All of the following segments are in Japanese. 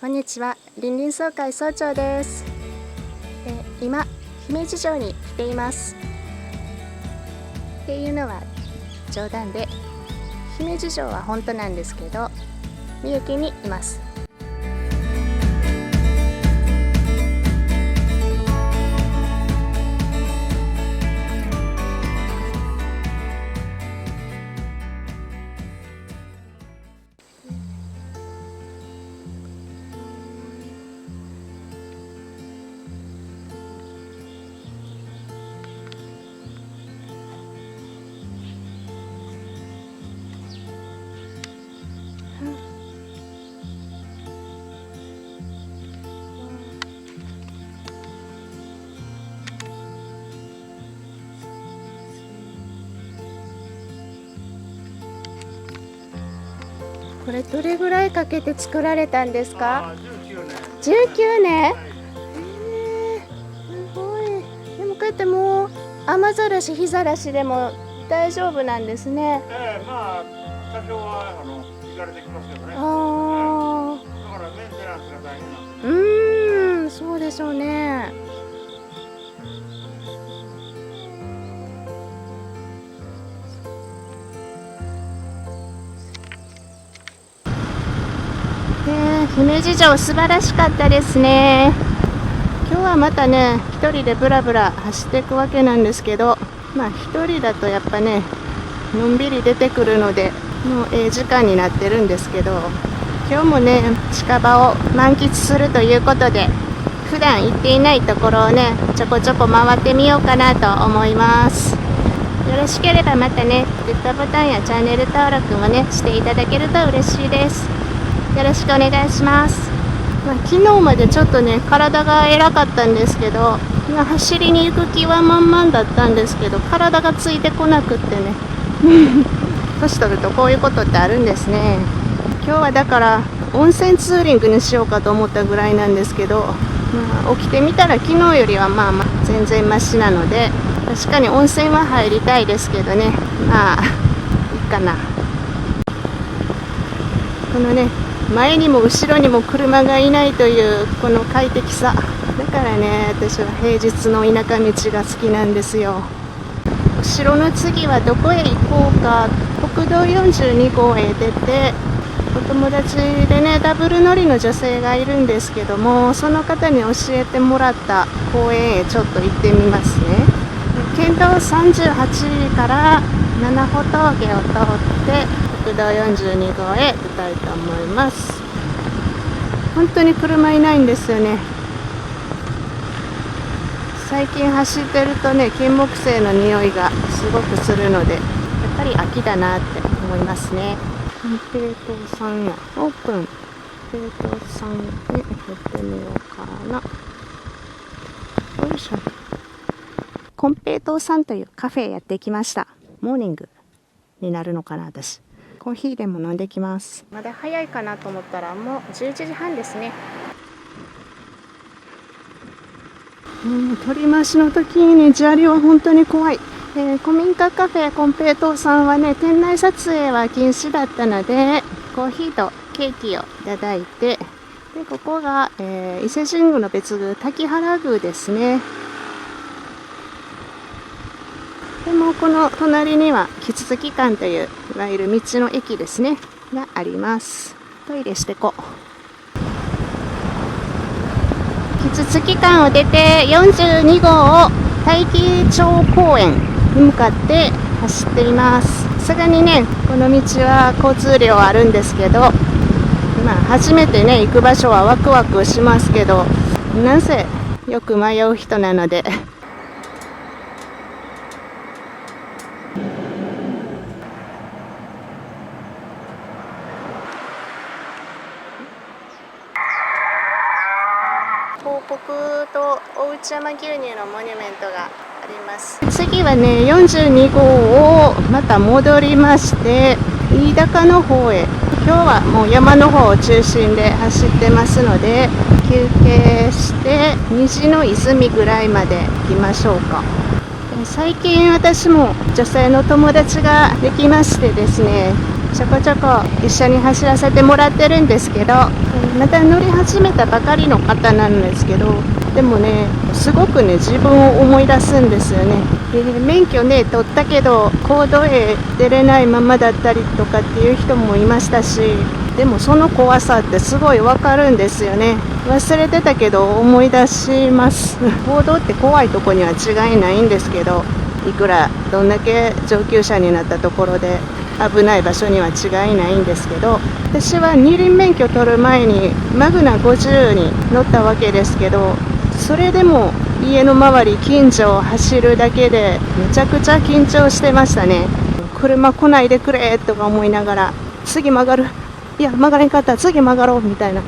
こんにちは、林林総会総長です。今、姫路城に来ています。っていうのは冗談で、姫路城は本当なんですけど、三重県にいます。これどれぐらいかけて作られたんですか？19年。すごい。でもこうやってもう雨ざらし日ざらしでも大丈夫なんですね。まあ多少は引かれてきますけどね。だからメンテナンスが大変なんです。そうでしょうね。姫路城素晴らしかったですね。今日はまたね、一人でブラブラ走っていくわけなんですけど、一人だとやっぱね、のんびり出てくるので、もう時間になってるんですけど、今日もね、近場を満喫するということで、普段行っていないところをね、ちょこちょこ回ってみようかなと思います。よろしければまたね、グッドボタンやチャンネル登録もね、していただけると嬉しいです。よろしくお願いします。昨日までちょっとね、体が偉かったんですけど、走りに行く気は満々だったんですけど、体がついてこなくってね。年取るとこういうことってあるんですね。今日はだから温泉ツーリングにしようかと思ったぐらいなんですけど、起きてみたら昨日よりは全然マシなので、確かに温泉は入りたいですけどね、いいかな。このね、前にも後ろにも車がいないというこの快適さだからね、私は平日の田舎道が好きなんですよ。後ろの次はどこへ行こうか。国道42号へ出て、お友達でね、ダブル乗りの女性がいるんですけども、その方に教えてもらった公園へちょっと行ってみますね。県道38から七穂峠を通って国道42号へ出たいと思います。本当に車いないんですよね。最近走ってるとね、金木犀の匂いがすごくするので、やっぱり秋だなって思いますね。金平糖さんやオープン。金平糖さんに行ってみようかな。よいしょ。金平糖さんというカフェやってきました。モーニングになるのかな、私。コーヒーでも飲んできます。まだ早いかなと思ったらもう11時半ですね。取り回しの時にね、砂利は本当に怖い。古民家カフェ金平糖さんはね、店内撮影は禁止だったので、コーヒーとケーキをいただいて、でここが、伊勢神宮の別宮滝原宮ですね。でもこの隣にはキツツキ館といういわゆる道の駅ですねがあります。トイレしてこう。キツツキ館を出て42号を大樹町公園に向かって走っています。さすがにね、この道は交通量あるんですけど、初めてね行く場所はワクワクしますけど、なんせよく迷う人なので。広告とお内山牛乳のモニュメントがあります。次はね、42号をまた戻りまして、飯高の方へ。今日はもう山の方を中心で走ってますので、休憩して虹の泉ぐらいまで行きましょうか。最近私も女性の友達ができましてですね、ちょこちょこ一緒に走らせてもらってるんですけど、また乗り始めたばかりの方なんですけど、でもね、すごくね、自分を思い出すんですよね。免許ね、取ったけど、公道へ出れないままだったりとかっていう人もいましたし、でもその怖さってすごいわかるんですよね。忘れてたけど思い出します。公道って怖いとこには違いないんですけど、いくらどんだけ上級者になったところで危ない場所には違いないんですけど、私は二輪免許取る前にマグナ50に乗ったわけですけど、それでも家の周り近所を走るだけでめちゃくちゃ緊張してましたね。車来ないでくれとか思いながら、次曲がる、いや曲がれんかったら次曲がろうみたいな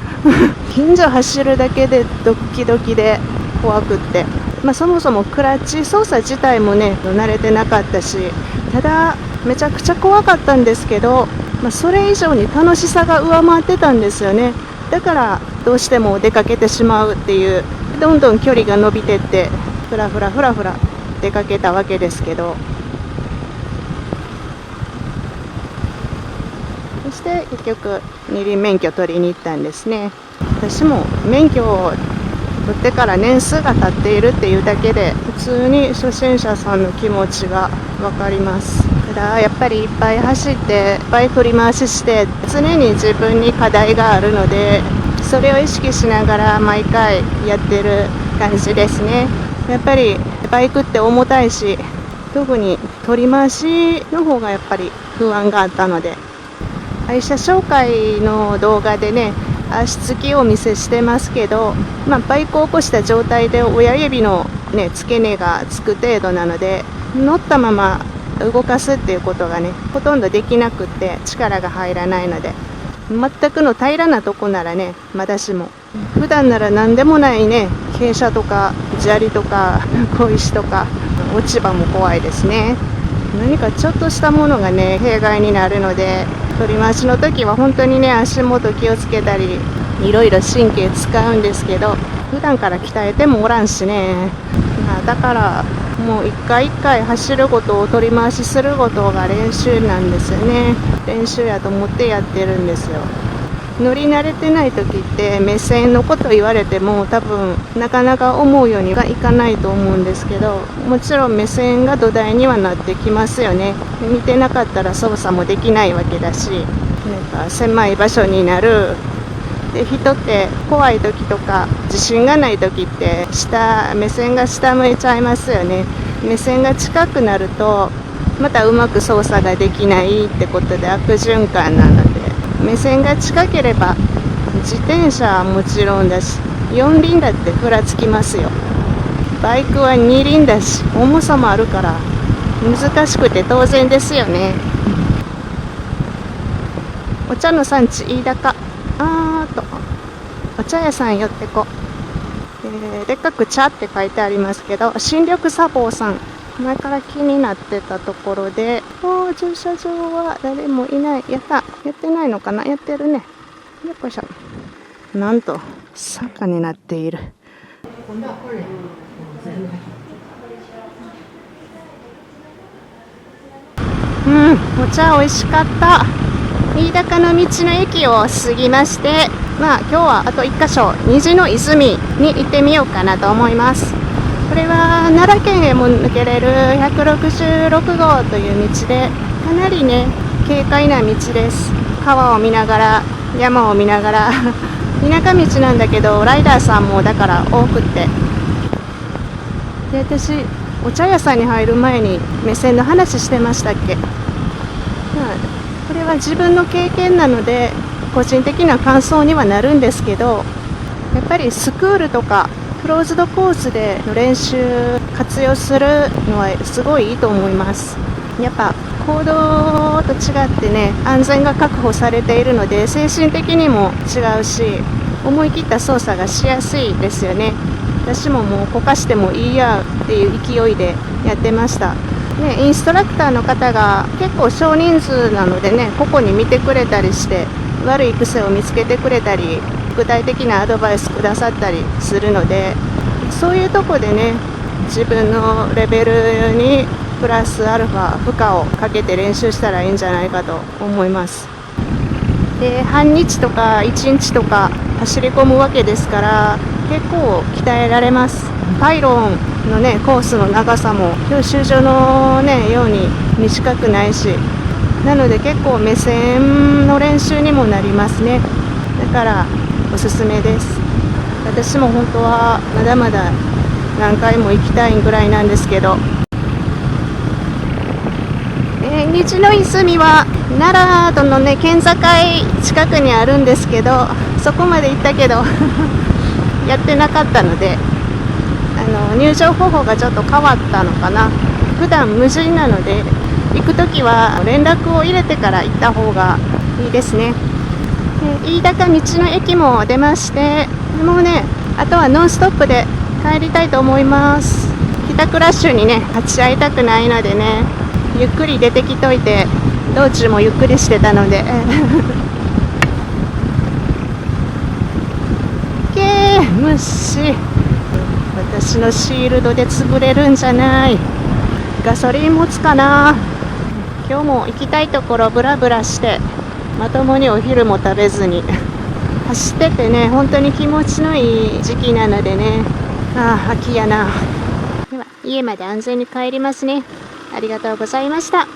近所走るだけでドキドキで怖くって、そもそもクラッチ操作自体もね慣れてなかったし、ただめちゃくちゃ怖かったんですけど、それ以上に楽しさが上回ってたんですよね。だからどうしても出かけてしまうっていう、どんどん距離が伸びてってふらふら出かけたわけですけど、そして結局二輪免許取りに行ったんですね。私も免許を取ってから年数が経っているっていうだけで普通に初心者さんの気持ちが分かります。ただやっぱりいっぱい走っていっぱい振り回しして常に自分に課題があるので、それを意識しながら毎回やってる感じですね。やっぱりバイクって重たいし、特に取り回しの方がやっぱり不安があったので、愛車紹介の動画でね足つきをお見せしてますけど、バイクを起こした状態で親指の、付け根がつく程度なので、乗ったまま動かすっていうことがねほとんどできなくって力が入らないので、全くの平らなとこならねまだしも、普段なら何でもないね傾斜とか砂利とか小石とか落ち葉も怖いですね。何かちょっとしたものがね弊害になるので、取り回しの時は本当にね足元気をつけたりいろいろ神経使うんですけど、普段から鍛えてもおらんしね、だからもう一回一回走ることを取り回しすることが練習なんですよね。練習やと思ってやってるんですよ。乗り慣れてない時って目線のこと言われても多分なかなか思うようにはいかないと思うんですけど、もちろん目線が土台にはなってきますよね。見てなかったら操作もできないわけだし、狭い場所になる。で、人って怖い時とか自信がない時って目線が下向いちゃいますよね。目線が近くなるとまたうまく操作ができないってことで悪循環なので、目線が近ければ自転車はもちろんだし4輪だってふらつきますよ。バイクは2輪だし重さもあるから難しくて当然ですよね。お茶の産地飯高、お茶屋さん寄ってこ、でっかく茶って書いてありますけど、新緑茶房さん、前から気になってたところで、駐車場は誰もいない。やってないのかな。やってるね。よっこいしょ。なんと坂になっている。お茶美味しかった。飯高の道の駅を過ぎまして、今日はあと1カ所虹の泉に行ってみようかなと思います。これは奈良県へも抜けれる166号という道で、かなりね軽快な道です。川を見ながら山を見ながら田舎道なんだけどライダーさんもだから多くって、で私お茶屋さんに入る前に目線の話してましたっけ。これは自分の経験なので個人的な感想にはなるんですけど、やっぱりスクールとかクローズドコースでの練習活用するのはすごいいいと思います。やっぱ公道と違ってね安全が確保されているので精神的にも違うし思い切った操作がしやすいですよね。私ももうこかしてもいいやっていう勢いでやってました。インストラクターの方が結構少人数なのでね、個々に見てくれたりして悪い癖を見つけてくれたり具体的なアドバイスくださったりするので、そういうとこでね自分のレベルにプラスアルファ負荷をかけて練習したらいいんじゃないかと思います。で、半日とか1日とか走り込むわけですから、結構鍛えられます。パイロンのねコースの長さも教習所のねように短くないし、なので結構目線の練習にもなりますね。だからおすすめです。私も本当はまだまだ何回も行きたいぐらいなんですけど、日の泉は奈良とのね県境近くにあるんですけど、そこまで行ったけどやってなかったので、入場方法がちょっと変わったのかな。普段無人なので、行くときは連絡を入れてから行った方がいいですね。飯高道の駅も出まして、もうねあとはノンストップで帰りたいと思います。帰宅ラッシュにね立ち会いたくないのでね、ゆっくり出てきといて、道中もゆっくりしてたので虫、私のシールドで潰れるんじゃない。ガソリン持つかな。今日も行きたいところブラブラして、まともにお昼も食べずに走っててね、本当に気持ちのいい時期なのでね、秋やな。では家まで安全に帰りますね。ありがとうございました。